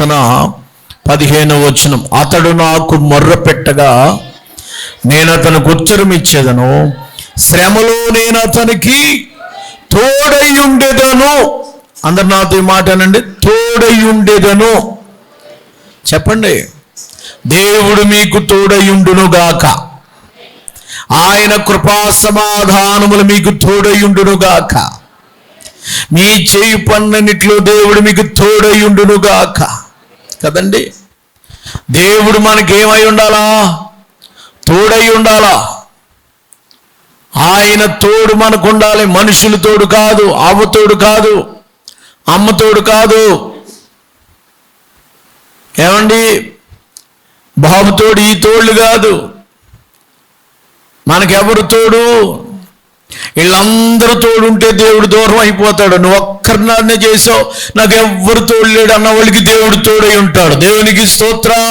కీర్తన 15వ వచనం. అతడు నాకు మొర్ర పెట్టగా నేను అతనికి ఉత్తరం ఇచ్చేదను, శ్రమలో నేను అతనికి తోడై ఉండేదను. అందరు నాతో ఈ మాట అనండి, తోడై ఉండేదను. చెప్పండి, దేవుడు మీకు తోడై ఉండునుగాక. ఆయన కృపా సమాధానములు మీకు తోడై ఉండునుగాక. మీ చేయి పన్నన్నిట్లో దేవుడు మీకు తోడై ఉండునుగాక. కదండి, దేవుడు మనకేమై ఉండాలా? తోడై ఉండాలా. ఆయన తోడు మనకు ఉండాలి. మనుషులు తోడు కాదు, అవ్వ తోడు కాదు, అమ్మ తోడు కాదు, ఏమండి బాబు తోడు, ఈ తోళ్ళు కాదు. మనకెవరు తోడు? వీళ్ళందరూ తోడు ఉంటే దేవుడు దూరం అయిపోతాడు. నువ్వు ఒక్కరినాడనే చేసావు, నాకు ఎవ్వరు తోడు లేడు అన్న వాళ్ళకి దేవుడు తోడై ఉంటాడు. దేవునికి స్తోత్రం.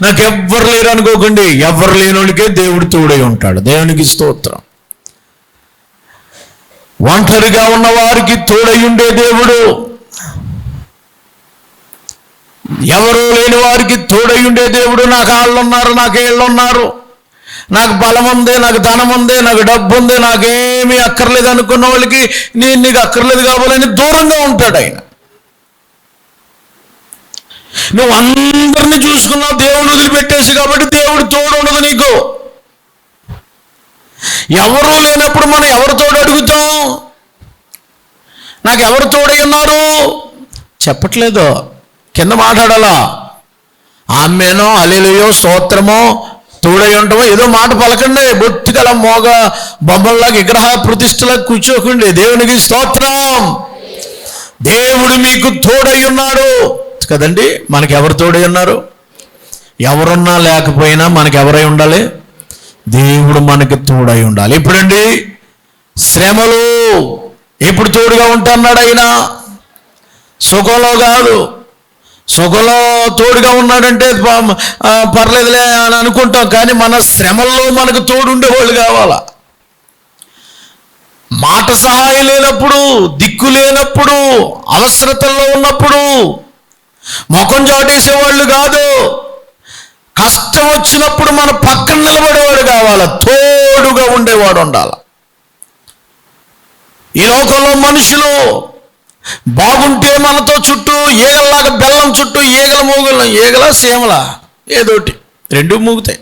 నాకెవ్వరు లేరు అనుకోకండి, ఎవరు లేని వాళ్ళకే దేవుడు తోడై ఉంటాడు. దేవునికి స్తోత్రం. ఒంటరిగా ఉన్న వారికి తోడై ఉండే దేవుడు, ఎవరూ లేని వారికి తోడై ఉండే దేవుడు. నాకు వాళ్ళు ఉన్నారు, నాకు వీళ్ళు ఉన్నారు, నాకు బలం ఉంది, నాకు ధనం ఉంది, నాకు డబ్బు ఉంది, నాకేమీ అక్కర్లేదు అనుకున్న వాళ్ళకి నేను నీకు అక్కర్లేదు కావాలని దూరంగా ఉంటాడు ఆయన. నువ్వు అందరినీ చూసుకున్నావు, దేవుడు వదిలిపెట్టేసి, కాబట్టి దేవుడు తోడు ఉండదు నీకు. ఎవరూ లేనప్పుడు మనం ఎవరు తోడు అడుగుతాం? నాకు ఎవరు తోడై ఉన్నారు? చెప్పట్లేదు, కింద మాట్లాడాలా. ఆమెనో హల్లెలూయా స్తోత్రమో తోడై ఉంటామో ఏదో మాట పలకండి. బొత్తిగల మోగ బొమ్మల్లాగా విగ్రహ ప్రతిష్టలా కూర్చోకండి. దేవునికి స్తోత్రం. దేవుడు మీకు తోడై ఉన్నాడు కదండి. మనకి ఎవరు తోడై ఉన్నారు? ఎవరున్నా లేకపోయినా మనకి ఎవరై ఉండాలి? దేవుడు మనకి తోడై ఉండాలి. ఎప్పుడండి? శ్రమలు. ఎప్పుడు తోడుగా ఉంటున్నాడు ఆయన? సుఖంలో కాదు. సుఖంలో తోడుగా ఉన్నాడంటే పర్లేదులే అని అనుకుంటాం, కానీ మన శ్రమల్లో మనకు తోడుండేవాళ్ళు కావాలా. మాట సహాయం లేనప్పుడు, దిక్కు లేనప్పుడు, అవసరతల్లో ఉన్నప్పుడు ముఖం చాటేసేవాళ్ళు కాదు. కష్టం వచ్చినప్పుడు మన పక్కన నిలబడేవాడు కావాలా, తోడుగా ఉండేవాడు ఉండాలి. ఈ లోకంలో మనుషులు బాగుంటే మనతో చుట్టూ ఈగల్లాగా బెల్లం చుట్టూ ఈగల మూగల, ఈగల సీమల ఏదోటి రెండు మూగుతాయి.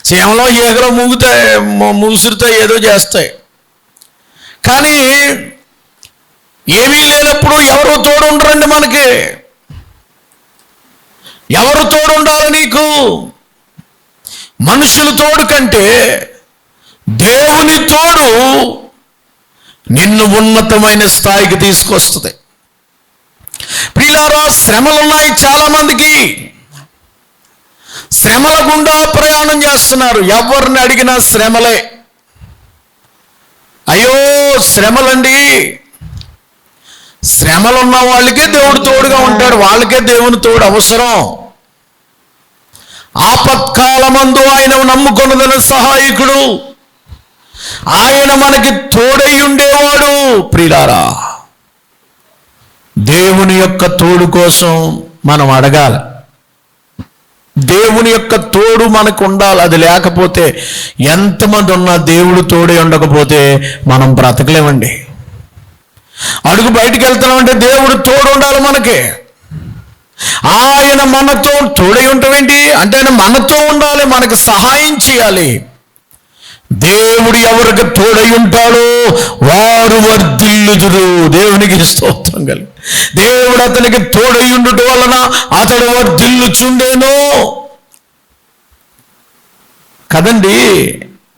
సీమలో ఈగలు మూగుతాయి, మూసురుతాయి, ఏదో చేస్తాయి. కానీ ఏమీ లేనప్పుడు ఎవరు తోడు ఉండరండి మనకి. ఎవరు తోడు ఉండాలి నీకు? మనుషుల తోడు కంటే దేవుని తోడు నిన్ను ఉన్నతమైన స్థాయికి తీసుకొస్తుంది. ప్రియులారా, శ్రమలున్నాయి చాలామందికి. శ్రమల గుండా ప్రయాణం చేస్తున్నారు. ఎవరిని అడిగినా శ్రమలే. అయ్యో శ్రమలండి. శ్రమలున్న వాళ్ళకే దేవుడు తోడుగా ఉంటాడు, వాళ్ళకే దేవుని తోడు అవసరం. ఆపత్కాలమందు ఆయన నమ్ముకొనుదన సహాయకుడు, ఆయన మనకి తోడై ఉండేవాడు. ప్రియులారా, దేవుని యొక్క తోడు కోసం మనం అడగాలి. దేవుని యొక్క తోడు మనకు ఉండాలి. అది లేకపోతే ఎంతమంది ఉన్నా దేవుడు తోడై ఉండకపోతే మనం బ్రతకలేమండి. అడుగు బయటికి వెళ్తున్నామంటే దేవుడు తోడు ఉండాలి మనకి. ఆయన మనతో తోడై ఉండవేంటి అంటే ఆయన మనతో ఉండాలి, మనకు సహాయం చేయాలి. దేవుడు ఎవరికి తోడై ఉంటాడో వారు వర్ధిల్లుదురు. దేవునికి స్తోత్రం కలిగి. దేవుడు అతనికి తోడై ఉండుట వలన అతడు వర్ధిల్లుచుండేను కదండి.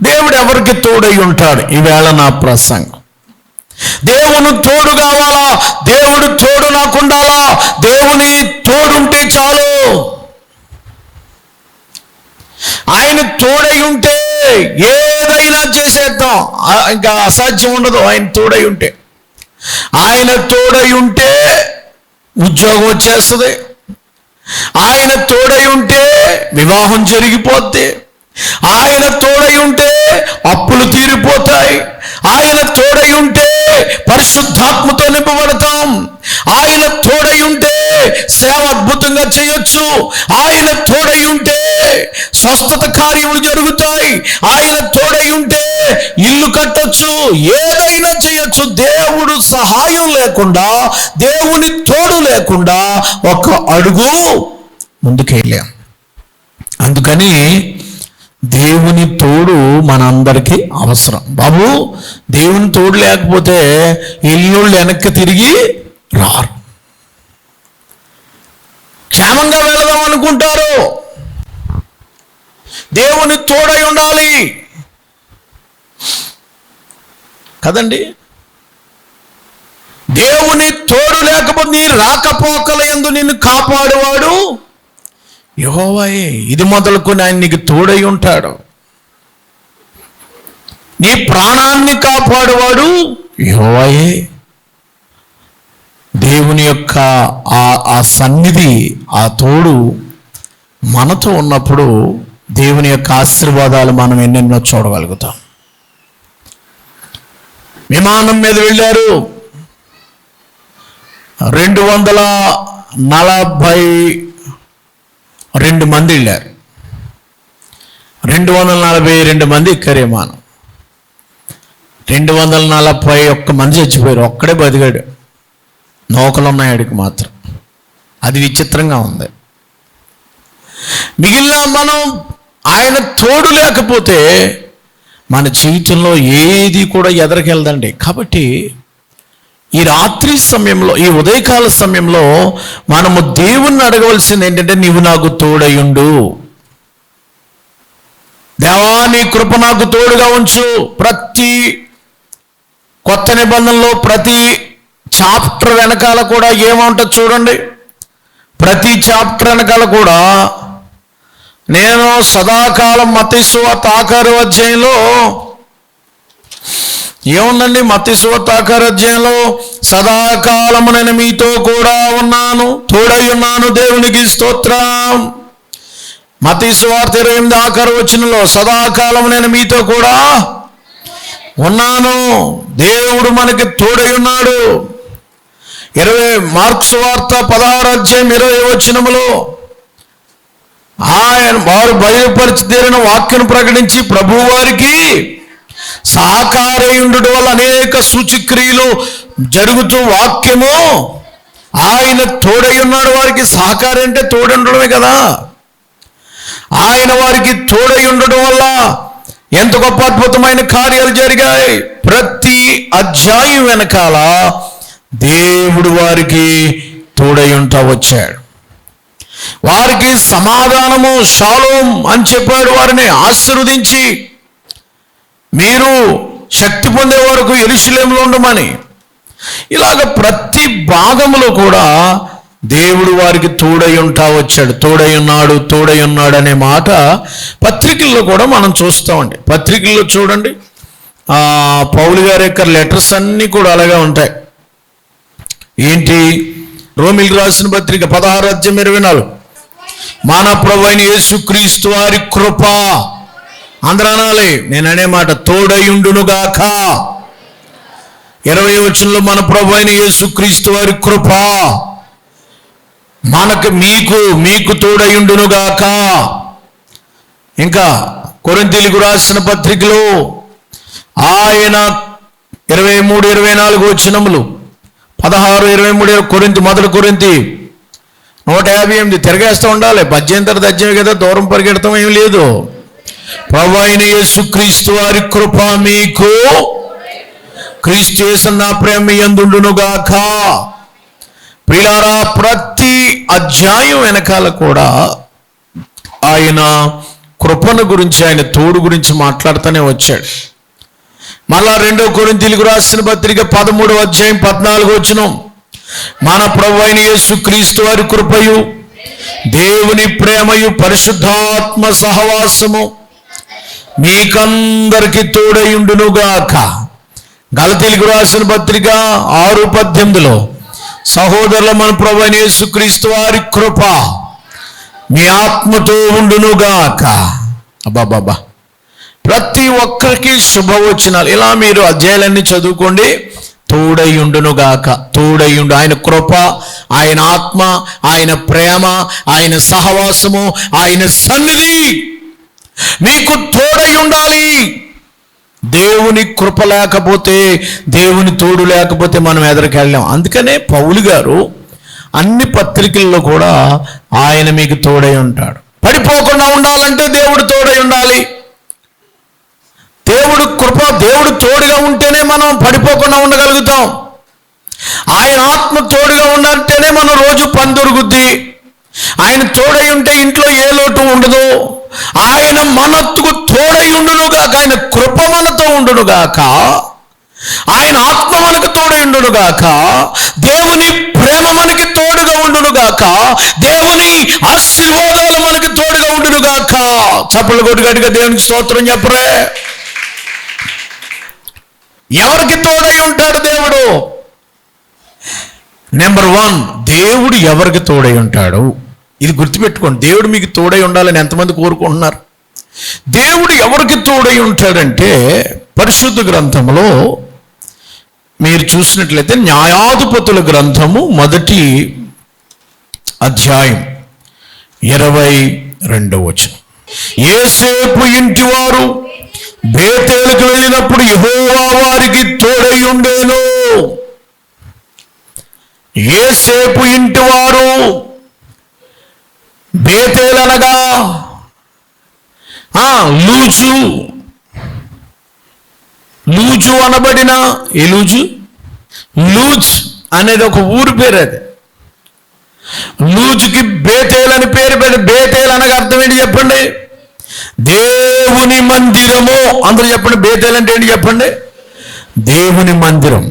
దేవుడు ఎవరికి తోడై ఉంటాడు? ఈవేళ నా ప్రసంగం. దేవుని తోడు కావాలా? దేవుడు తోడు నాకుండాలా? దేవుని తోడుంటే చాలు. ఆయన తోడై ఉంటే ఏదైనా చేసేద్దాం, ఇంకా అసాధ్యం ఉండదు. ఆయన తోడై ఉంటే, ఆయన తోడై ఉంటే ఉద్యోగం వచ్చేస్తుంది. ఆయన తోడై ఉంటే వివాహం జరిగిపోద్ది. ఆయన తోడై ఉంటే అప్పులు తీరిపోతాయి. ఆయన తోడై ఉంటే పరిశుద్ధాత్మతో నింపబడతాం. ఆయన తోడై ఉంటే సేవ అద్భుతంగా చేయొచ్చు. ఆయన తోడై ఉంటే స్వస్థత కార్యములు జరుగుతాయి. ఆయన తోడై ఉంటే ఇల్లు కట్టొచ్చు, ఏదైనా చేయొచ్చు. దేవుడు సహాయం లేకుండా, దేవుని తోడు లేకుండా ఒక అడుగు ముందుకెళ్ళాం. అందుకని దేవుని తోడు మనందరికీ అవసరం. బాబు, దేవుని తోడు లేకపోతే ఇల్లుళ్ళు వెనక్కి తిరిగి రారు. క్షేమంగా వెళదాం అనుకుంటారు. దేవుని తోడై ఉండాలి కదండి. దేవుని తోడు లేకపోతే నీ రాకపోకల యందు నిన్ను కాపాడువాడు యెహోవాయే. ఇది మొదలుకొని ఆయన నీకు తోడై ఉంటాడు. నీ ప్రాణాన్ని కాపాడువాడు యెహోవాయే. దేవుని యొక్క ఆ సన్నిధి, ఆ తోడు మనతో ఉన్నప్పుడు దేవుని యొక్క ఆశీర్వాదాలు మనం ఎన్నెన్నో చూడగలుగుతాం. విమానం మీద వెళ్ళారు, 242 మంది వెళ్ళారు. 242 మంది ఎక్కారు విమానం. 241 మంది చచ్చిపోయారు, ఒక్కడే బతికాడు. నౌకలు ఉన్నాయి ఆడికి మాత్రం. అది విచిత్రంగా ఉంది. మిగిలిన మనం ఆయన తోడు లేకపోతే మన జీవితంలో ఏది కూడా ఎదరికెళ్దండి. కాబట్టి ఈ రాత్రి సమయంలో, ఈ ఉదయకాల సమయంలో మనము దేవుణ్ణి అడగవలసింది ఏంటంటే, నీవు నాకు తోడయుండు దేవా, నీ కృప నాకు తోడుగా ఉంచు. ప్రతి కొత్త నిబంధనలో ప్రతి చాప్టర్ వెనకాల కూడా ఏమంటుంది చూడండి. ప్రతి చాప్టర్ వెనకాల కూడా నేను సదాకాలం, మత్తయి సువార్త 6వ అధ్యాయంలో ఏముందండి? మత్తయి సువార్త 6వ అధ్యాయంలో సదాకాలము నేను మీతో కూడా ఉన్నాను, తోడై ఉన్నాను, దేవునికి స్తోత్రం. మత్తయి సువార్త 28 వచనంలో సదాకాలం నేను మీతో కూడా ఉన్నాను, దేవుడు మనకి తోడై ఉన్నాడు. మార్కు సువార్త 16వ అధ్యాయం 20వ వచనములో వారు బయలుపరిచి తీరిన వాక్యం ప్రకటించి ప్రభువు వారికి సహకారయుండు వల్ల అనేక సూచక్రియలు జరుగుతూ వాక్యము ఆయన తోడై ఉన్నాడు. వారికి సహకారం అంటే తోడై ఉండడమే కదా. ఆయన వారికి తోడై ఉండడం వల్ల ఎంత గొప్ప అద్భుతమైన కార్యాలు జరిగాయి. ప్రతి అధ్యాయం వెనకాల దేవుడు వారికి తోడై ఉంటా వచ్చాడు. వారికి సమాధానము, షాలోం అని చెప్పాడు. వారిని ఆశీర్వదించి మీరు శక్తి పొందే వరకు యెరూషలేములో ఉండమని. ఇలాగ ప్రతి భాగంలో కూడా దేవుడు వారికి తోడై ఉంటా వచ్చాడు. తోడై ఉన్నాడు, తోడై ఉన్నాడు అనే మాట పత్రికల్లో కూడా మనం చూస్తామండి. పత్రికల్లో చూడండి, పౌలు గారి యొక్క లెటర్స్ అన్నీ కూడా అలాగే ఉంటాయి. ఏంటి? రోమిలకు రాసిన పత్రిక 16వ అధ్యాయం 24, మన ప్రభువైన యేసుక్రీస్తు వారి కృప, అందరూ అనాలి, నేను అనే మాట, తోడయుండునుగాక. 20వ వచనంలో మన ప్రభువైన యేసుక్రీస్తు వారి కృప మీకు తోడయుండునుగాక. ఇంకా కొరింథీయులకు రాసిన పత్రికలో ఆయన 23, 24 వచనములు, 16, 23 మొదటి కొరింథీ 158 తిరగేస్తూ ఉండాలి. 18 అధ్యాయం కదా, దూరం పరిగెడతాం ఏం లేదు. ప్రభువైన యేసుక్రీస్తు వారి కృప మీకు క్రీస్తు యేసున ప్రేమ యందుండునుగాక. ప్రియులారా, ప్రతి అధ్యాయం వెనకాల కూడా ఆయన కృపను గురించి, ఆయన తోడు గురించి మాట్లాడుతూనే వచ్చాడు. మళ్ళా 2వ కొరింథీయులకు రాసిన పత్రిక 13వ అధ్యాయం 14 వచనం, మన ప్రభువైన యేసుక్రీస్తు వారి కృపయు, దేవుని ప్రేమయు, పరిశుద్ధాత్మ సహవాసము మీకందరికి తోడయుండునుగాక. గలతీయులకు రాసిన పత్రిక 6:18, సహోదరుల మన ప్రభువైన యేసుక్రీస్తు వారి కృప మీ ఆత్మతో ఉండునుగాక. అబ్బాబాబా, ప్రతి ఒక్కరికి శుభవచనాలు. ఇలా మీరు అధ్యాయాలన్నీ చదువుకోండి. తోడయుండునుగాక. తోడయుండు. ఆయన కృప, ఆయన ఆత్మ, ఆయన ప్రేమ, ఆయన సహవాసము, ఆయన సన్నిధి మీకు తోడై ఉండాలి. దేవుని కృప లేకపోతే, దేవుని తోడు లేకపోతే మనం ఎదరికెళ్ళాం. అందుకనే పౌలు గారు అన్ని పత్రికల్లో కూడా ఆయన మీకు తోడై ఉంటాడు. పడిపోకుండా ఉండాలంటే దేవుడు తోడై ఉండాలి. దేవుడు కృప, దేవుడు తోడుగా ఉంటేనే మనం పడిపోకుండా ఉండగలుగుతాం. ఆయన ఆత్మ తోడుగా ఉండంటేనే మనం రోజు పని దొరుకుద్ది. ఆయన తోడై ఉంటే ఇంట్లో ఏ లోటు ఉండదు. ఆయన మనకు తోడై ఉండునుగాక. ఆయన కృప మనతో ఉండునుగాక. ఆయన ఆత్మ మనకు తోడై ఉండునుగాక. దేవుని ప్రేమ మనకి తోడుగా ఉండునుగాక. దేవుని ఆశీర్వాదాలు మనకి తోడుగా ఉండునుగాక. చప్పట్లు కొట్టి గట్టిగా దేవునికి స్తోత్రం చెప్పరే. ఎవరికి తోడై ఉంటాడు దేవుడు? నెంబర్ 1, దేవుడు ఎవరికి తోడై ఉంటాడు? ఇది గుర్తుపెట్టుకోండి. దేవుడు మీకు తోడై ఉండాలని ఎంతమంది కోరుకుంటున్నారు? దేవుడు ఎవరికి తోడై ఉంటాడంటే, పరిశుద్ధ గ్రంథంలో మీరు చూసినట్లయితే న్యాయాధిపతుల గ్రంథము 1వ అధ్యాయం 22వ వచనం. యోసేపు ఇంటి వారు బేతేలుకు వెళ్ళినప్పుడు యెహోవా వారికి తోడై ఉండేను. యోసేపు ఇంటి వారు బేతేలు అనగా లూజు అనబడిన లూజ్ అనేది ఒక ఊరు పేరు. అది లూజుకి బేతేలు అని పేరు పెట్టి, బేతేలు అనగా అర్థం ఏంటి చెప్పండి? దేవుని మందిరము. అందరూ చెప్పండి, బేతేలు అంటే ఏంటి చెప్పండి? దేవుని మందిరం.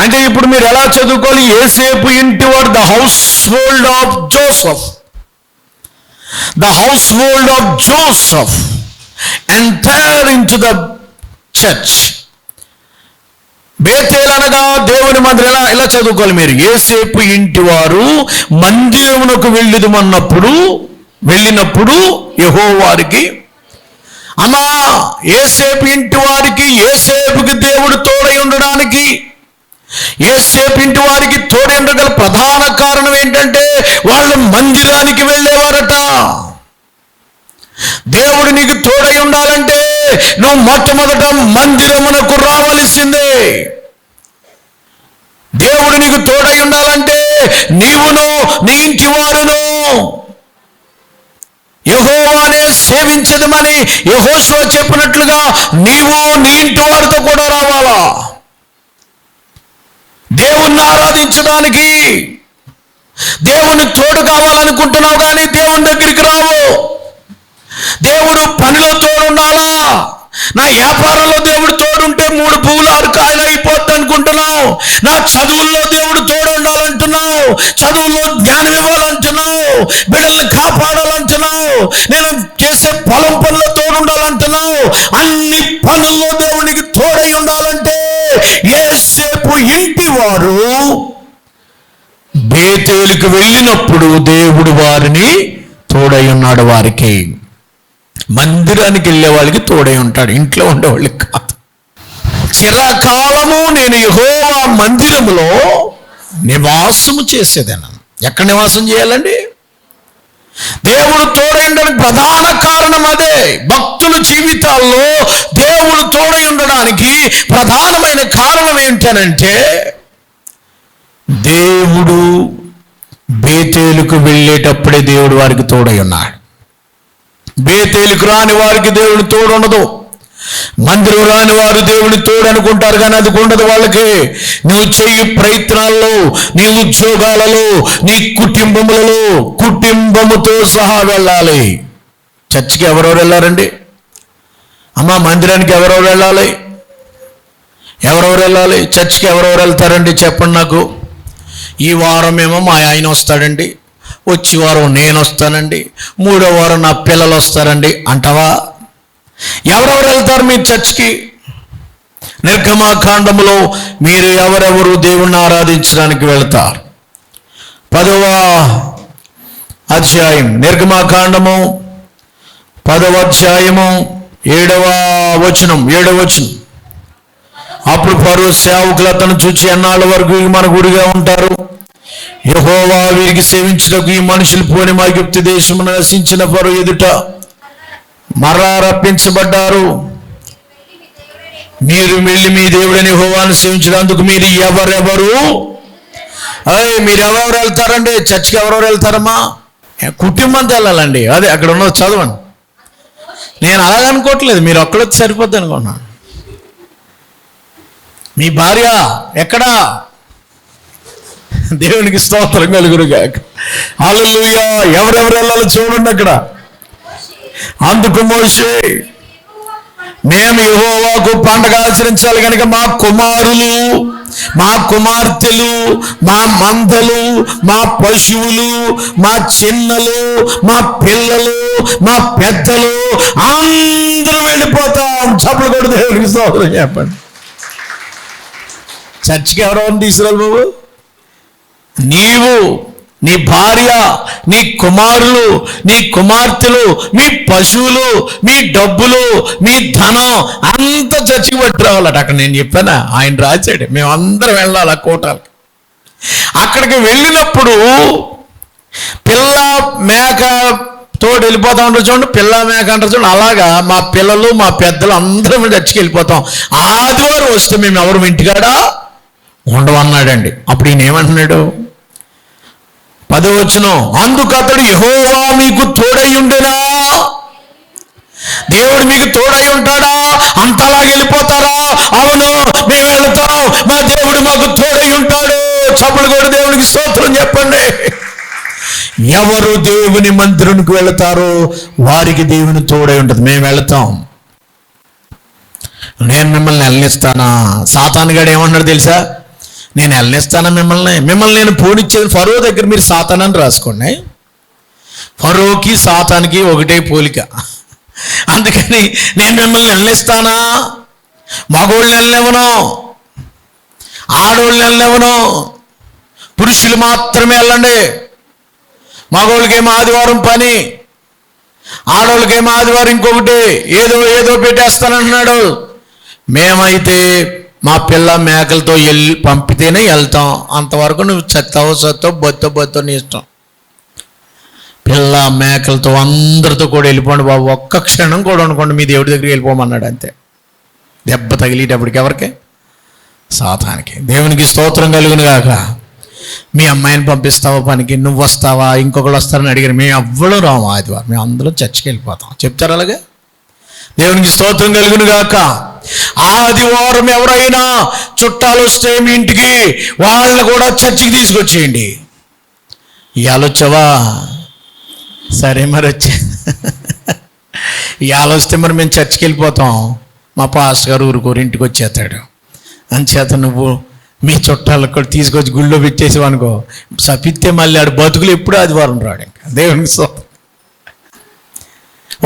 అంటే ఇప్పుడు మీరు ఎలా చదువుకోవాలి? యోసేపు ఇంటి వారు the household of Joseph, the household of Joseph enter into the church. బేతేలు అనగా దేవుని మందిరం. ఎలా చదువుకోవాలి మీరు? యోసేపు ఇంటి వారు మందిరమునకు వెళ్ళినప్పుడు యెహోవారికి. అమ్మా, యోసేపు ఇంటి వారికి, యోసేపుకి దేవుడు తోడై ఉండడానికి, యోసేపు ఇంటి వారికి తోడై ఉండగల ప్రధాన కారణం ఏంటంటే వాళ్ళు మందిరానికి వెళ్ళేవారట. దేవుడు నీకు తోడై ఉండాలంటే నువ్వు మొట్టమొదట మందిరమునకు రావలసిందే. దేవుడు నీకు తోడై ఉండాలంటే నీవును నీ ఇంటి వారును యెహోవానే సేవించదమని యెహోషువ చెప్పినట్లుగా నీవు నీ ఇంటి వారితో కూడా రావాలా. దేవుణ్ణి ఆరాధించడానికి దేవుని తోడు కావాలనుకుంటున్నావు, కానీ దేవుని దగ్గరికి రావు. దేవుడు పనిలో తోడుండాలా. నా వ్యాపారంలో దేవుడు తోడుంటే 3 పువ్వులు 6 కాయలు అయిపోద్ది అనుకుంటున్నావు. నా చదువుల్లో దేవుడు తోడు ఉండాలంటున్నావు, చదువుల్లో జ్ఞానం ఇవ్వాలంటున్నావు, బిడ్డల్ని కాపాడాలంటున్నావు, నేను చేసే పొలం పనుల్లో తోడు ఉండాలంటున్నావు. అన్ని పనుల్లో దేవునికి తోడై ఉండాలంటే యోసేపు ఇంటి వారు బేతేలుకు వెళ్ళినప్పుడు దేవుడు వారిని తోడై ఉన్నాడు. వారికి మందిరానికి వెళ్ళే వాళ్ళకి తోడై ఉంటాడు, ఇంట్లో ఉండేవాళ్ళకి కాదు. చిరకాలము నేను యెహోవా మందిరములో నివాసము చేసేదన్నాను. ఎక్కడ నివాసం చేయాలండి? దేవుడు తోడై ఉండడానికి ప్రధాన కారణం అదే. భక్తుల జీవితాల్లో దేవుడు తోడై ఉండడానికి ప్రధానమైన కారణం ఏంటనంటే, దేవుడు బేతేలుకు వెళ్ళేటప్పుడే దేవుడు వారికి తోడై ఉన్నాడు. బేతేలుకు రాని వారికి దేవుడు తోడు ఉండదు. మందిరం రాని వారు దేవుని తోడు అనుకుంటారు, కానీ అది ఉండదు వాళ్ళకి. నువ్వు చెయ్యి ప్రయత్నాల్లో, నీ ఉద్యోగాలలో, నీ కుటుంబముతో సహా వెళ్ళాలి. చర్చికి ఎవరెవరు వెళ్ళారండి? అమ్మా, మందిరానికి ఎవరెవరు వెళ్ళాలి? చర్చికి ఎవరెవరు వెళ్తారండి? చెప్పండి నాకు. ఈ వారం ఏమో మా ఆయన వస్తాడండి, వచ్చే వారం నేను వస్తానండి, 3వ వారం నా పిల్లలు వస్తారండి అంటావా? ఎవరెవరు వెళ్తారు మీరు చర్చికి? నిర్గమాకాండములో మీరు ఎవరెవరు దేవుణ్ణి ఆరాధించడానికి వెళ్తారు? 10వ అధ్యాయం, నిర్గమాకాండము 10వ అధ్యాయము 7వ వచనం. అప్పుడు ఫరో సేవకులు అతను చూచి ఎన్నాళ్ళ వరకు మన గుడిగా ఉంటారు, యెహోవా వీరికి సేవించుటకు ఈ మనుషులు పోని ఐగుప్తు దేశమును నశించిన ఫరో ఎదుట మరలా రప్పించబడ్డారు. మీరు వెళ్ళి మీ దేవుడైన యెహోవాను సేవించడానికి మీరు ఎవరెవరు వెళ్తారండి? చర్చికి ఎవరెవరు వెళ్తారమ్మా? కుటుంబంతో వెళ్ళాలండి. అదే అక్కడ ఉన్నది చదవండి. నేను అలాగనుకోవట్లేదు, మీరు ఒక్కడొచ్చి సరిపోద్ది అనుకున్నాను. మీ భార్య ఎక్కడా? దేవునికి స్తోత్రం కలుగునుగాక. హల్లెలూయా. ఎవరెవరు వెళ్ళాలో చూడండి అక్కడ. అందుకు మోషే, మేము యెహోవాకు పండగ ఆచరించాలి కనుక మా కుమారులు, మా కుమార్తెలు, మా మందలు, మా పశువులు, మా చిన్నలు, మా పిల్లలు, మా పెద్దలు అందరూ వెళ్ళిపోతాం. చప్పలు కూడా దేవునికి స్తోత్రం చెప్పండి. చర్చికి ఎవరెవరిని తీసుకురాలి బాబు? నీవు, నీ భార్య, నీ కుమారులు, నీ కుమార్తెలు, మీ పశువులు, మీ డబ్బులు, మీ ధనం అంతా చర్చికి పట్టి రావాలట. అక్కడ నేను చెప్పానా, ఆయన రాశాడు మేమందరం వెళ్ళాలి ఆ కోటాలకి. అక్కడికి వెళ్ళినప్పుడు పిల్ల మేక తోడు వెళ్ళిపోతా ఉంటారు చూడండి, పిల్ల మేక అంటారు చూడండి. అలాగా మా పిల్లలు, మా పెద్దలు అందరం చర్చికి వెళ్ళిపోతాం. ఆదివారం వస్తే మేము ఎవరు ఇంటికాడా ఉండవన్నాడండి. అప్పుడు ఈయన ఏమంటున్నాడు? 10వ వచనం, అందుకు అతడు, యెహోవా మీకు తోడై ఉండేనా? దేవుడు మీకు తోడై ఉంటాడా? అంతలా వెళ్ళిపోతారా? అవును, మేము వెళతాం, మా దేవుడు మాకు తోడై ఉంటాడు. చప్పలు కూడా దేవునికి స్తోత్రం చెప్పండి. ఎవరు దేవుని మందిరానికి వెళతారో వారికి దేవుని తోడై ఉంటుంది. మేము వెళతాం. నేను మిమ్మల్ని వెళ్ళనిస్తానా? సాతానుగాడు ఏమన్నాడు తెలుసా? నేను వెళ్ళనిస్తానా మిమ్మల్ని నేను పోనిచ్చేది ఫరో దగ్గర. మీరు సాతాన్ అని రాసుకోండి. ఫరోకి సాతానికి ఒకటే పోలిక. అందుకని నేను మిమ్మల్ని వెళ్ళనిస్తానా? మగోళ్ళని వెళ్ళనివ్వను, ఆడోళ్ళని వెళ్ళనివ్వను, పురుషులు మాత్రమే వెళ్ళండి. మగోళ్ళకేమో ఆదివారం పని, ఆడోళ్ళకేమో ఆదివారం ఇంకొకటి ఏదో పెట్టేస్తానంటున్నాడు. మేమైతే మా పిల్ల మేకలతో వెళ్ళి పంపితేనే వెళ్తాం. అంతవరకు నువ్వు చత్తో బొత్తో నీ ఇష్టం. పిల్ల మేకలతో అందరితో కూడా వెళ్ళిపోండి బాబు, ఒక్క క్షణం కూడా అనుకోండి, మీ దేవుడి దగ్గరికి వెళ్ళిపోమన్నాడు. అంతే. దెబ్బ తగిలేటప్పటికి ఎవరికి? సాతానికి. దేవునికి స్తోత్రం కలుగును గాక. మీ అమ్మాయిని పంపిస్తావా పనికి? నువ్వు వస్తావా? ఇంకొకరు వస్తారని అడిగారు. మేము ఎవ్వరూ రాము ఆదివారం, మేము అందరం చర్చికి వెళ్ళిపోతాం. చెప్తారు అలాగే. దేవునికి స్తోత్రం కలుగును గాక. ఆదివారం ఎవరైనా చుట్టాలు వస్తే మీ ఇంటికి, వాళ్ళని కూడా చర్చికి తీసుకొచ్చేయండి. ఇవాళ వచ్చావా? సరే మరి వచ్చే ఇవాళ వస్తే మరి మేము చర్చికి వెళ్ళిపోతాం. మా పాస్టర్ గారు ఊరుకోరు, ఇంటికి వచ్చేస్తాడు. అంచేత నువ్వు మీ చుట్టాలకు కూడా తీసుకొచ్చి గుళ్ళో పెట్టేసావు అనుకో, సపిత్తే మళ్ళీ ఆడు బతుకులు ఎప్పుడు ఆదివారం రాడు. ఇంకా దేవునికి స్తోత్రం.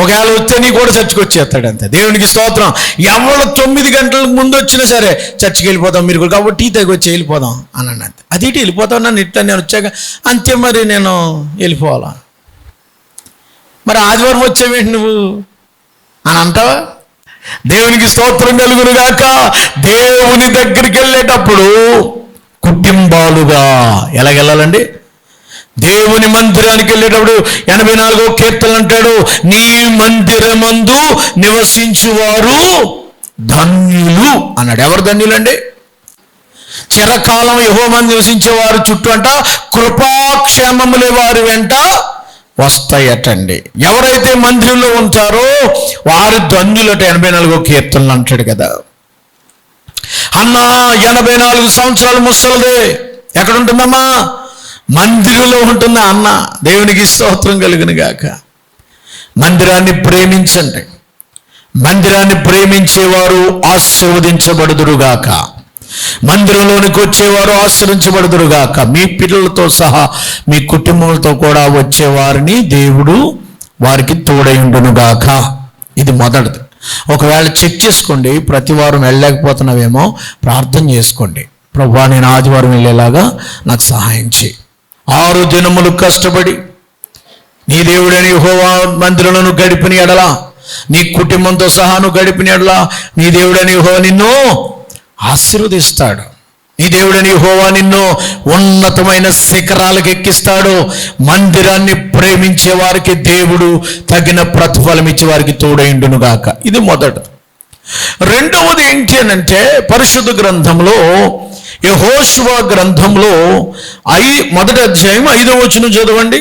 ఒకవేళ వస్తే నీ కూడా చర్చికి వచ్చేస్తాడు. అంతే. దేవునికి స్తోత్రం. ఎవరు 9 గంటలకు ముందు వచ్చినా సరే చర్చికి వెళ్ళిపోతాం మీరు కూడా, కాబట్టి టీ తాగి వచ్చి వెళ్ళిపోదాం అనండి. అంతే. అది ఇటు వెళ్ళిపోతాం నన్ను ఇట్లా, నేను వచ్చాక అంతే మరి నేను వెళ్ళిపోవాలా? మరి ఆదివారం వచ్చేవేంటి నువ్వు అని అంటావా? దేవునికి స్తోత్రం కలుగును గాక. దేవుని దగ్గరికి వెళ్ళేటప్పుడు కుటుంబాలుగా ఎలాగెళ్ళాలండి? దేవుని మందిరానికి వెళ్ళేటప్పుడు 84వ కీర్తన అంటాడు, నీ మందిరమందు నివసించువారు ధన్యులు అన్నాడు. ఎవరు ధన్యులండి? చిరకాలం యెహోవా మందు నివసించేవారు చుట్టూ అంట కృపాక్షేమములే వారి వెంట వస్తాయటండి. ఎవరైతే మందిరంలో ఉంటారో వారు ధన్యులట. 84వ కీర్తనలు అంటాడు కదా. అన్న 84 సంవత్సరాలు ముసలిదే ఎక్కడ ఉంటుందమ్మా? మందిరంలో ఉంటుందా అన్న. దేవునికి స్తోత్రం కలుగును గాక. మందిరాన్ని ప్రేమించండి. మందిరాన్ని ప్రేమించేవారు ఆశీర్వదించబడుదురుగాక. మందిరంలోనికి వచ్చేవారు ఆశ్రయించబడుదురుగాక. మీ పిల్లలతో సహా మీ కుటుంబంతో కూడా వచ్చేవారిని దేవుడు వారికి తోడైండునుగాక. ఇది మొదటిది. ఒకవేళ చెక్ చేసుకోండి, ప్రతి వారం వెళ్ళలేకపోతున్నావేమో ప్రార్థన చేసుకోండి. ప్రభువా, నేను ఆదివారం వెళ్ళేలాగా నాకు సహాయం చేయి. 6 దినములు కష్టపడి నీ దేవుడని యెహోవా మందిరంలో గడిపిన ఎడల, నీ కుటుంబంతో సహా నువ్వు గడిపిన ఎడల నీ దేవుడని యెహోవా నిన్ను ఆశీర్వదిస్తాడు. నీ దేవుడని యెహోవా నిన్ను ఉన్నతమైన శిఖరాలకు ఎక్కిస్తాడు. మందిరాన్ని ప్రేమించే వారికి దేవుడు తగిన ప్రతిఫలం ఇచ్చే వారికి తోడైండును గాక. ఇది మొదటిది. రెండవది ఏంటి అంటే పరిశుద్ధ గ్రంథంలో యెహోషువ గ్రంథంలో మొదటి అధ్యాయం 5వ వచనం చదవండి.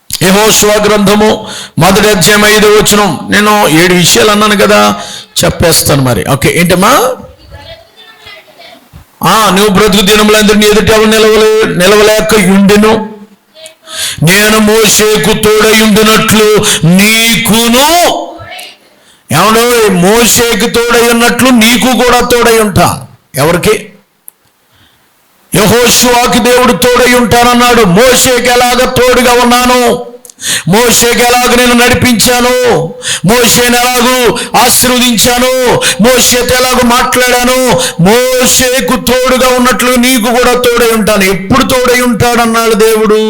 యెహోషువ గ్రంథము మొదటి అధ్యాయం 5వ వచనం. నేను 7 విషయాలు అన్నాను కదా, చెప్పేస్తాను మరి. ఓకే, ఏంటమ్మా? నువ్వు బ్రతుకు దినములందరినీ ఎదుట నిలవలేక ఉండును, నేను మోషేకు తోడై ఉండినట్లు నీకును. ఏమను? మోషేకు తోడై ఉన్నట్లు నీకు కూడా తోడై ఉంటా. ఎవరికి? యెహోషువకి దేవుడు తోడై ఉంటానన్నాడు. మోషేకి ఎలాగ తోడుగా ఉన్నాను, మోషేకి ఎలాగ నేను నడిపించాను, మోషేని ఎలాగూ ఆశీర్వదించాను, మోషేతో ఎలాగో మాట్లాడాను, మోషేకు తోడుగా ఉన్నట్లు నీకు కూడా తోడై ఉంటాను. ఎప్పుడు తోడై ఉంటాడన్నాడు దేవుడు?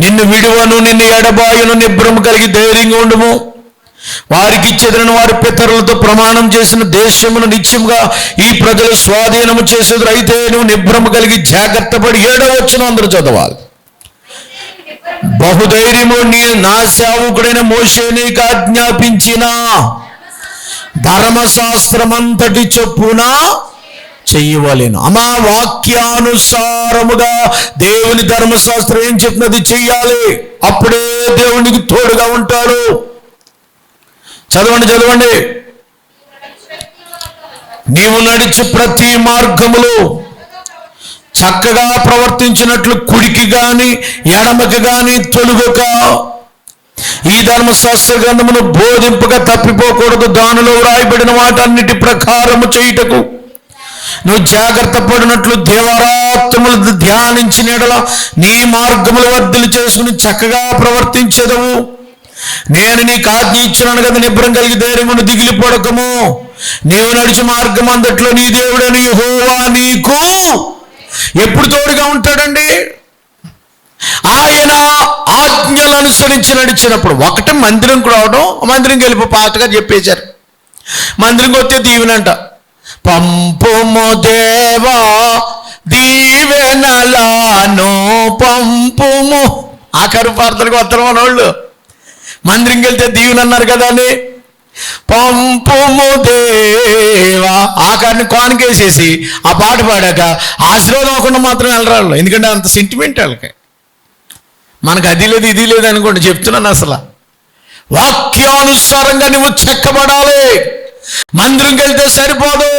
నిన్ను విడువను, నిన్ను ఎడబాయును, నిబ్రము కలిగి ధైర్యంగా ఉండుము. వారికి ఇచ్చేదరని వారి పితరులతో ప్రమాణం చేసిన దేశమును నిత్యముగా ఈ ప్రజలు స్వాధీనము చేసేది. అయితే నువ్వు నిబ్రము కలిగి జాగ్రత్త పడి. 7వ వచనం అందరూ చదవాలి. బహుధైర్యము నా సేవకుడైన మోషే నీకు ఆజ్ఞాపించిన ధర్మశాస్త్రమంతటి చొప్పున చెయ్యవలెను. అమ్మా, వాక్యానుసారముగా దేవుని ధర్మశాస్త్రం ఏం చెప్పినది చెయ్యాలి. అప్పుడే దేవునికి తోడుగా ఉంటాడు. చదవండి. నీవు నడిచి ప్రతి మార్గములో చక్కగా ప్రవర్తించినట్లు కుడికి గాని ఎడమకి గాని తొలుగక ఈ ధర్మశాస్త్ర గ్రంథమును బోధింపగా తప్పిపోకూడదు. దానిలో వ్రాయబడిన వాటన్నిటి ప్రకారము చేయుటకు నువ్వు జాగ్రత్త పడినట్లు దేవరాత్రములు ధ్యానించిన యెడల నీ మార్గములు వర్ధిల్లు చేసుకుని చక్కగా ప్రవర్తించెదవు. నేను నీకు ఆజ్ఞ ఇచ్చినాను కదా, నిబ్రం కలిగి ధైర్యమును దిగిలి పడకము. నీవు నడిచి మార్గం అందట్లో నీ దేవుడని యెహోవా నీకు ఎప్పుడు తోడుగా ఉంటాడండి? ఆయన ఆజ్ఞలు అనుసరించి నడిచినప్పుడు. ఒకటి మందిరంకు రావడం, మందిరంకి వెళ్ళిపో. పాతగా చెప్పేశారు. మందిరంకి వస్తే దీవెనంట. పంపుము దేవా దీవెనలాను పంపుము. ఆఖరు ప్రార్థనకు వస్తారు మనోళ్ళు. మందిరంకి వెళ్తే దీవెన అన్నారు కదా అని. పంపుము దేవా ఆఖరిని కానుకేసేసి ఆ పాట పాడాక ఆశీర్వాదం అవ్వకుండా మాత్రం వెళ్ళరాళ్ళు. ఎందుకంటే అంత సెంటిమెంట్ వాళ్ళకి. మనకు అది లేదు ఇది లేదు అనుకోండి. చెప్తున్నాను, అసలు వాక్యానుసారంగా నువ్వు చెక్కబడాలి. మందిరంకి వెళ్తే సరిపోదు.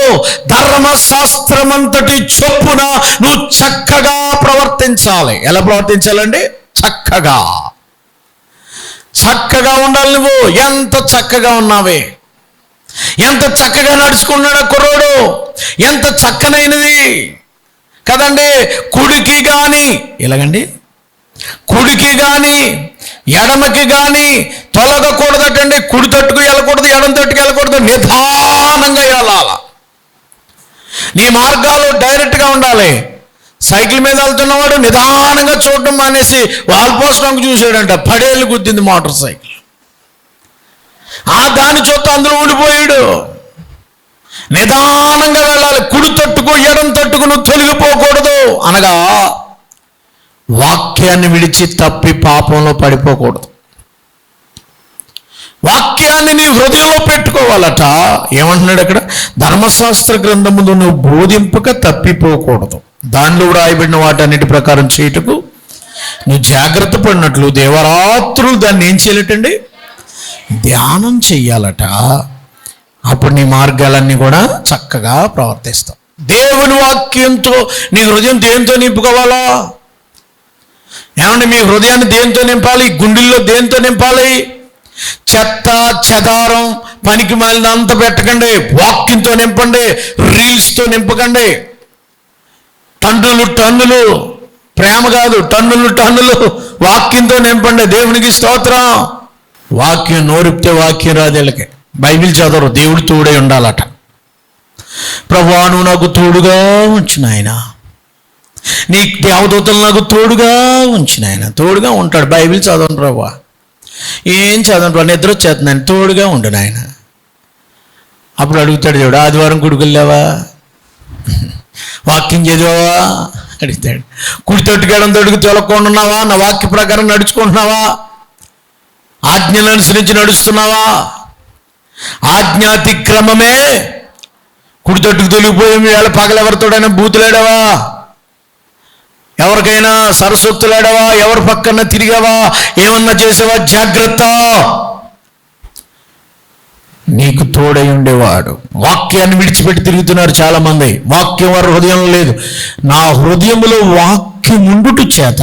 ధర్మశాస్త్రం అంతటి చొప్పున నువ్వు చక్కగా ప్రవర్తించాలి. ఎలా ప్రవర్తించాలండి? చక్కగా ఉండాలి. నువ్వు ఎంత చక్కగా ఉన్నావే, ఎంత చక్కగా నడుచుకున్నాడు ఆ కుర్రోడు, ఎంత చక్కనైనది కదండి. కుడికి కానీ ఇలాగండి, కుడికి కానీ ఎడమకి కానీ తొలగకూడదటండి. కుడి తట్టుకు వెళ్ళకూడదు, ఎడమ తట్టుకు వెళ్ళకూడదు. నిదానంగా వెళ్ళాల. నీ మార్గాలు డైరెక్ట్గా ఉండాలి. సైకిల్ మీద వెళ్తున్నవాడు నిదానంగా చూడటం మానేసి వాల్ పోస్ట్ వంక చూసాడంట. పడేళ్ళు గుద్దింది మోటార్ సైకిల్. దాన్ని చూస్తే అందులో ఉండిపోయాడు. నిదానంగా వెళ్ళాలి. కుడి తట్టుకు ఎడం తట్టుకు నువ్వు తొలగిపోకూడదు. అనగా వాక్యాన్ని విడిచి తప్పి పాపంలో పడిపోకూడదు. వాక్యాన్ని నీ హృదయంలో పెట్టుకోవాలట. ఏమంటున్నాడు అక్కడ? ధర్మశాస్త్ర గ్రంథమును నువ్వు బోధింపక తప్పిపోకూడదు. దానిలో రాయబడిన వాటన్నిటి ప్రకారం చేయుటకు నువ్వు జాగ్రత్త పడినట్లు దేవరాత్రులు దాన్ని ఏం చేయాలటండి? ధ్యానం చెయ్యాలట. అప్పుడు నీ మార్గాలన్నీ కూడా చక్కగా ప్రవర్తిస్తావు. దేవుని వాక్యంతో నీ హృదయం దేంతో నింపుకోవాలా? ఏమండి, మీ హృదయాన్ని దేంతో నింపాలి? గుండెల్లో దేంతో నింపాలి? చెత్త చెదారం పనికి మాలిన అంత పెట్టకండి. వాక్యంతో నింపండి. రీల్స్తో నింపకండి. టన్నులు ప్రేమ కాదు, టన్నులు వాక్యంతో నింపండి. దేవునికి స్తోత్రం. వాక్యం నోరిపితే వాక్యం రాదేళ్ళకి. బైబిల్ చదవరు, దేవుడు తోడై ఉండాలట. ప్రభువా నువ్వు నాకు తోడుగా ఉంచిన ఆయన, నీ దేవదూతలు నాకు తోడుగా ఉంచిన ఆయన. తోడుగా ఉంటాడు. బైబిల్ చదవండి ప్రభువా, ఏం చదవండి ప్రభు, నిద్ర వచ్చేస్తున్నాను, తోడుగా ఉండు నాయన. అప్పుడు అడుగుతాడు దేవుడు, ఆదివారం గుడికి వెళ్ళావా, వాక్యం చదివావా అడుగుతాడు. కుడి తొట్టుకేయడం తొడుగు తొలగకుండా ఉన్నావా, నా వాక్య ప్రకారం నడుచుకుంటున్నావా, ఆజ్ఞలను అనుసరించి నడుస్తున్నావా? ఆజ్ఞాతిక్రమమే కుడి తొట్టుకు తొలిగిపోయి వేళ పగలెవరితోడైనా బూతులాడావా, ఎవరికైనా సరస్వత్తులాడావా, ఎవరి పక్కన తిరిగావా, ఏమన్నా చేసావా? జాగ్రత్త, నీకు తోడై ఉండేవాడు. వాక్యాన్ని విడిచిపెట్టి తిరుగుతున్నారు చాలామంది. వాక్యం వారి హృదయంలో లేదు. నా హృదయంలో వాక్యం ఉండుట చేత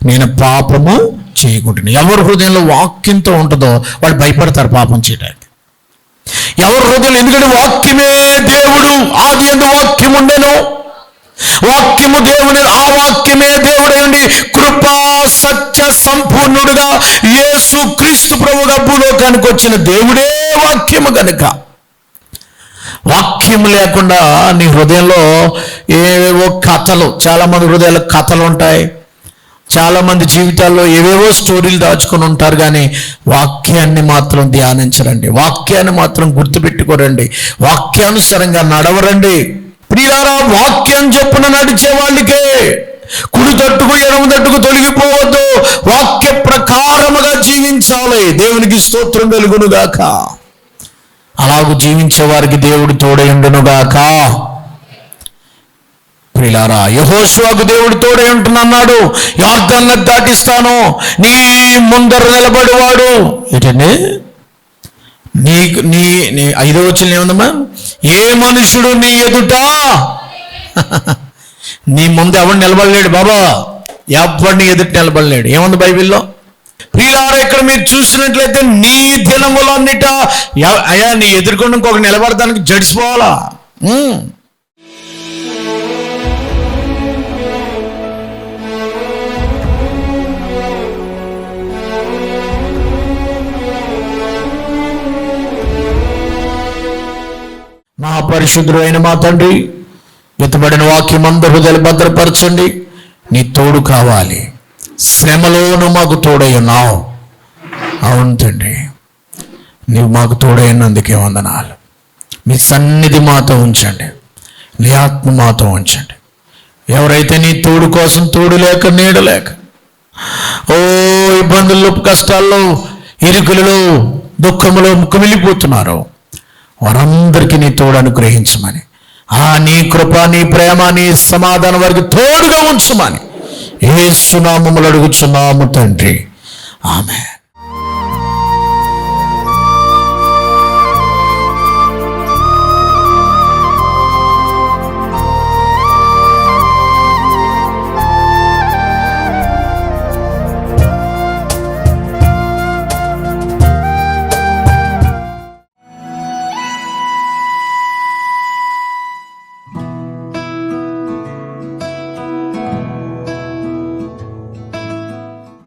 నేను పాపము చేయకుంటున్నాను. ఎవరి హృదయంలో వాక్యంతో ఉంటుందో వాళ్ళు భయపడతారు పాపం చేయడానికి. ఎవరి హృదయంలో, ఎందుకంటే వాక్యమే దేవుడు, ఆది యందు వాక్యం ఉండెను, వాక్యము దేవుని, ఆ వాక్యమే దేవుడై ఉండి కృపా సత్య సంపూర్ణుడుగా యేసు క్రీస్తు ప్రభువుగా భూలోకానికి వచ్చిన దేవుడే వాక్యము కనుక, వాక్యం లేకుండా నీ హృదయంలో ఏవేవో కథలు, చాలామంది హృదయాల్లో కథలు ఉంటాయి, చాలామంది జీవితాల్లో ఏవేవో స్టోరీలు దాచుకొని ఉంటారు, కానీ వాక్యాన్ని మాత్రం ధ్యానించరండి, వాక్యాన్ని మాత్రం గుర్తుపెట్టుకోరండి, వాక్యానుసారంగా నడవరండి. ప్రియులారా, వాక్యం చొప్పున నడిచే వాళ్ళకే కుడి తట్టుకు ఎడమ తట్టుకు తొలగిపోవద్దు, వాక్య ప్రకారముగా జీవించాలి. దేవునికి స్తోత్రం కలుగునుగాక. అలాగూ జీవించే వారికి దేవుడు తోడయుండునుగాక. ప్రియులారా, యెహోషువకు దేవుడు తోడై ఉంటున్నాడు. యొర్దాను నది దాటిస్తాను, నీ ముందర నిలబడివాడు ఏంటండి, నీ 5వ వచనం ఏముందమ్మా, ఏ మనుషుడు నీ ఎదుట నీ ముందు ఎవడు నిలబడలేడు బాబా, ఎవడిని ఎదుట నిలబడలేడు. ఏముంది బైబిల్లో? ప్రియులారా, ఇక్కడ మీరు చూసినట్లయితే నీ దినములు అన్నిట అయ్యా నీ ఎదుర్కొండ ఇంకొక నిలబడడానికి జడిసిపోవాలా. మహాపరిశుద్ధుడు అయిన మా తండ్రి, ఎత్తబడిన వాక్యం అందరి హృదయాలు భద్రపరచండి. నీ తోడు కావాలి, శ్రమలోను మాకు తోడై ఉన్నావు. అవును తండ్రి, నీవు మాకు తోడైనందుకే వందనాలు. మీ సన్నిధి మాతో ఉంచండి, నీ ఆత్మ మాతో ఉంచండి. ఎవరైతే నీ తోడు కోసం తోడు లేక నీడ లేక ఇబ్బందుల్లో, కష్టాల్లో, ఇరుకులలో, దుఃఖములో కుమిలిపోతున్నారో వారందరికీ నీ తోడు అనుగ్రహించమని, నీ కృప, నీ ప్రేమ, నీ సమాధానం వారికి తోడుగా ఉంచమని యేసు నామములో అడుగుచున్నాము తండ్రి. ఆమేన్.